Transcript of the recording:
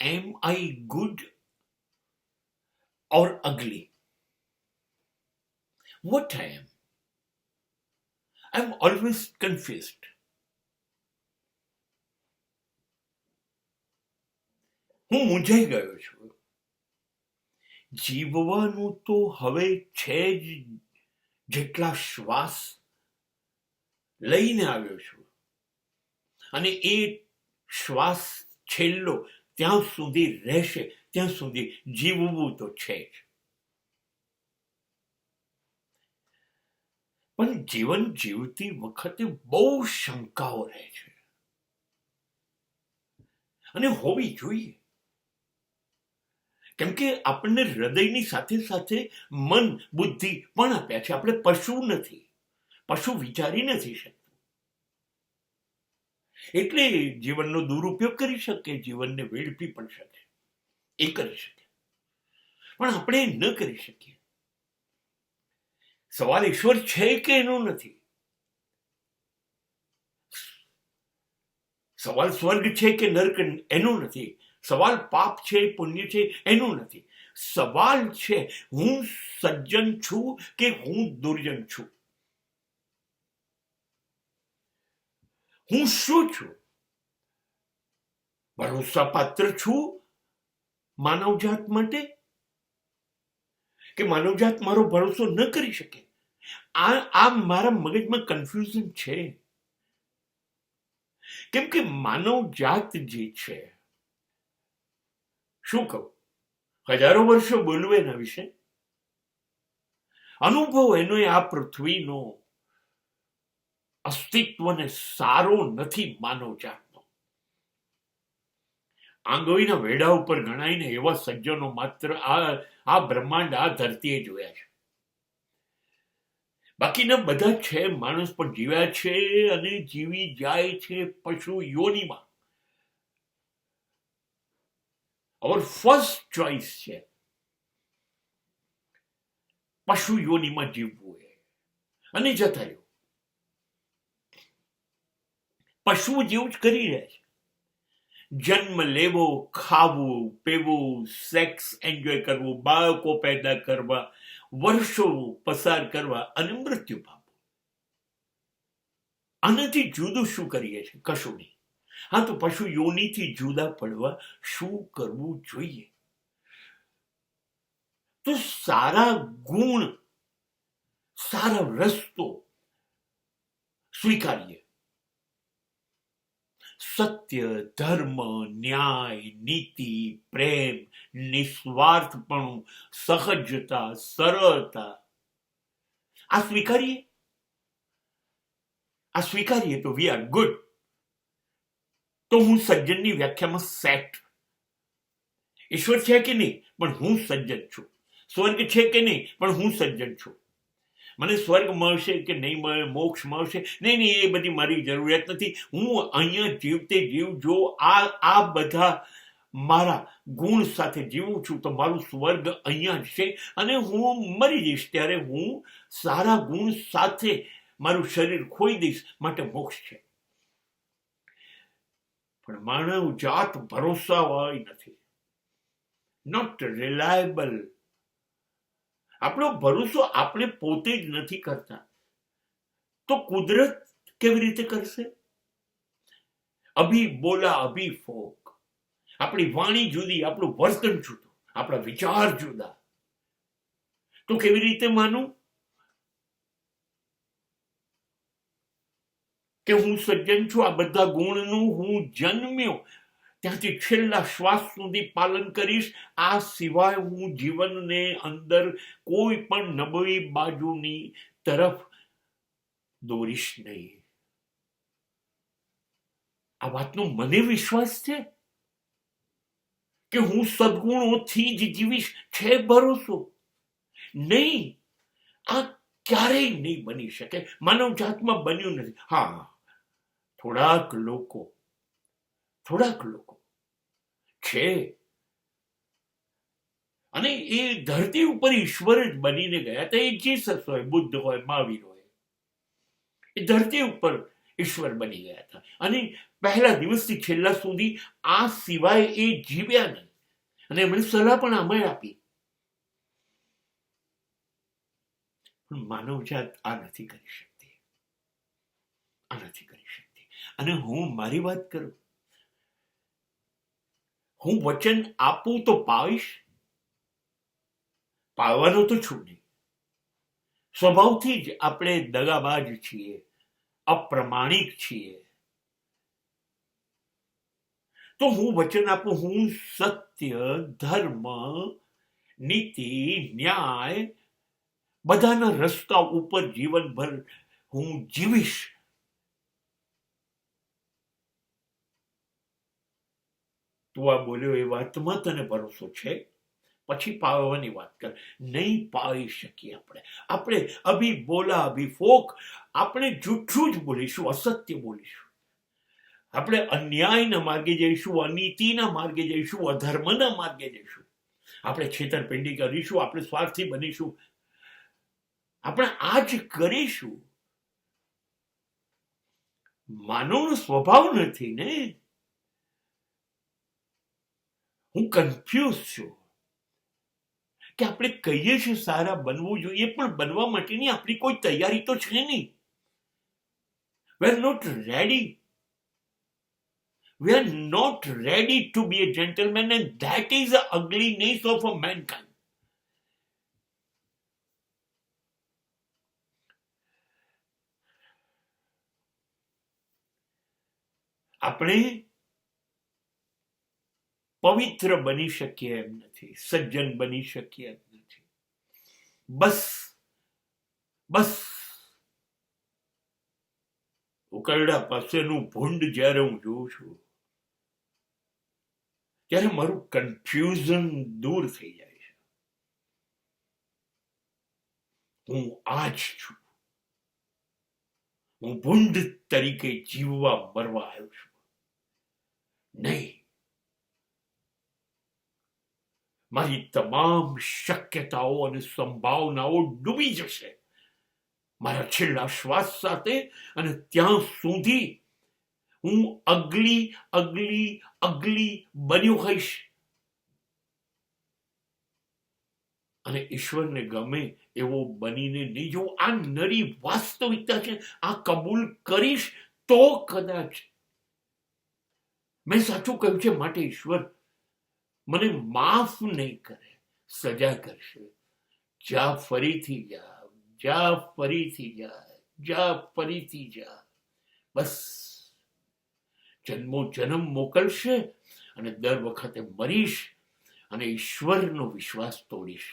am I good or ugly? What I am? I'm always confused. હું મૂંઝાઈ ગયો છું. જીવવાનું તો હવે છે જ, જેટલા શ્વાસ લઈને આવ્યો છું, અને એ શ્વાસ છેલ્લો ત્યાં સુધી રહેશે, ત્યાં સુધી જીવવું તો છે જ. પણ જીવન જીવતી વખતે બહુ શંકાઓ રહે છે, અને હોવી જોઈએ. કેમ કે આપણને હૃદયની સાથે સાથે મન, બુદ્ધિ પણ આપ્યા છે. આપણે પશુ નથી. પશુ વિચારી નથી શકતું. એટલે જીવનનો દુરુપયોગ કરી શકે, જીવનને વેડફી પણ શકે, એ કરી શકે. પણ આપણે ન કરી શકીએ. સવાલ ઈશ્વર છે કે એનો નથી. સવાલ સ્વર્ગ છે કે નર્ક એનો નથી. સવાલ પાપ છે, પુણ્ય છે, એનું નથી. સવાલ છે હું સજ્જન છું કે હું દુર્જન છું. હું શું છું? ભરોસાપાત્ર છું માનવજાત માટે, કે માનવજાત મારો ભરોસો ન કરી શકે? આ મારા મગજમાં કન્ફ્યુઝન છે. કેમ કે માનવજાત જે છે, શું કહું, હજારો વર્ષો બોલવું એના વિશે. અનુભવ એનો આ પૃથ્વીનો અસ્તિત્વને સારો નથી માનવજાતનો. આંગળીના વેઢા ઉપર ગણાઈને એવા સજ્જનો માત્ર આ બ્રહ્માંડ, આ ધરતીએ જોયા છે. બાકીના બધા છે માણસ પણ જીવ્યા છે અને જીવી જાય છે પશુ યોનિમાં. અવર ફર્સ્ટ ચોઇસ છે પશુ યોનિમાં જીવવું, અને જતા રહ્યું. પશુ જેવું જ કરી રહ્યા છે. જન્મ લેવો, ખાવું, પીવું, સેક્સ એન્જોય કરવું, બાળકો પેદા કરવા, વર્ષો પસાર કરવા અને મૃત્યુ પામવું. આનાથી જુદું શું કરીએ છીએ? કશું નહીં. હા, તો પશુ યોનિથી જુદા પડવા શું કરવું જોઈએ? તો સારા ગુણ, સારા રસ્તો સ્વીકારીએ. સત્ય, ધર્મ, ન્યાય, નીતિ, પ્રેમ, નિસ્વાર્થપણું, સહજતા, સરળતા, આ સ્વીકારીએ. આ સ્વીકારીએ તો વી આર ગુડ. તો હું સજ્જનની વ્યાખ્યામાં સેટ. ઈશ્વર છે કે નહીં, પણ હું સજ્જન છું. સ્વર્ગ છે કે નહીં, પણ હું સજ્જન છું. મને સ્વર્ગ મળશે કે નહીં મળે, મોક્ષ મળશે, નહીં, એ બધી મારી જરૂરિયાત નથી. હું અહીંયા જીવતે જીવ જો આ બધા મારા ગુણ સાથે જીવું છું તો મારું સ્વર્ગ અહીંયા જ છે. અને હું મરી જઈશ ત્યારે હું સારા ગુણ સાથે મારું શરીર ખોઈ દઈશ, માટે મોક્ષ છે. પણ માનવ જાત ભરોસાવાળી નથી. Not reliable. આપણો ભરોસો આપણે પોતે જ નથી કરતા, તો કુદરત કેવી રીતે કરશે? અભી બોલા અભી ફોક. આપણી વાણી જુદી, આપણું વર્તન જુદું, આપણા વિચાર જુદા. તો કેવી રીતે માનું કે હું સજ્જન છું? આ બધા ગુણનું હું જન્મ્યો ત્યાંથી છેલ્લા શ્વાસ સુધી પાલન કરીશ. આ સિવાય હું જીવનને અંદર કોઈ પણ નબળી બાજુની તરફ દોરીશ નહીં. આ વાતનો મને વિશ્વાસ છે કે હું સદગુણોથી જ જીવીશ. છે ભરોસો? નહીં. આ ક્યારેય નહીં બની શકે. માનવ જાતમાં બન્યું નથી. હા, થોડાક લોકો છે, અને એ ધરતી ઉપર ઈશ્વર જ બનીને ગયા હતા. એ જીસસ હોય, બુદ્ધ હોય, મહાવીર હોય, એ ધરતી ઉપર ઈશ્વર બની ગયા હતા. અને પહેલા દિવસથી છેલ્લા સુધી આ સિવાય એ જીવ્યા નહીં. અને એમણે સલાહ પણ આમાં આપી. પણ માનવજાત આ નથી કરી શકતી, આ નથી કરી શકતી. અને હું મારી વાત કરું, હું વચન આપું તો પાવીશ, પાડવાનો તો છું નહીં. સ્વભાવથી જ આપણે દગાબાજ છીએ, અપ્રમાણિક છીએ. તો હું વચન આપું, હું સત્ય, ધર્મ, નીતિ, ન્યાય બધાના રસ્તા ઉપર જીવનભર હું જીવીશ. તું આ બોલ્યો એ વાતમાં તને ભરોસો છે? પછી પાવવાની વાત કર. નહીં પાવી શકીએ આપણે અભી બોલા અભી ફોક. આપણે જૂઠું જ બોલીશું, અસત્ય બોલીશું. આપણે અન્યાયના માર્ગે જઈશું, અનીતિના માર્ગે જઈશું, અધર્મના માર્ગે જઈશું. આપણે છેતરપિંડી કરીશું, આપણે સ્વાર્થી બનીશું. આપણે આ જ કરીશું. માનવનો સ્વભાવ નથી ને. હું કન્ફ્યુઝ છું કે આપણે કહીએ છીએ સારા બનવું જોઈએ, પણ બનવા માટેની આપણી કોઈ તૈયારી તો છે નહીં. We are not ready. We are not ready to be a gentleman, and that is the ugliness of a mankind. આપણે પવિત્ર બની શકીએ એમ નથી, સજ્જન બની શકીએ એમ નથી. બસ ઉકરડા પાસેનું ભૂંડ જ્યારે હું જોઉં છું, ત્યારે મારું કન્ફ્યુઝન દૂર થઈ જાય છે. હું આ જ છું. હું ભૂંડ તરીકે જીવવા મરવા આવ્યો છું. નહીં, મારી તમામ શક્યતાઓ અને સંભાવનાઓ ડૂબી જશે મારા છેલ્લા શ્વાસ સાથે. અને ત્યાં સુધી હું અગલી બન્યો હોઈશ. અને ઈશ્વરને ગમે એવો બનીને નહીં જો. આ નરી વાસ્તવિકતા છે. આ કબૂલ કરીશ તો કદાચ મેં સાચું કહ્યું છે. માટે ઈશ્વર મને માફ નહીં કરે, સજા કરશે. જા ફરીથી જા, જા ફરીથી જા, જા ફરીથી જા. બસ જન્મો જન્મ મોકલશે અને દર વખતે મરીશ અને ઈશ્વરનો વિશ્વાસ તોડીશ.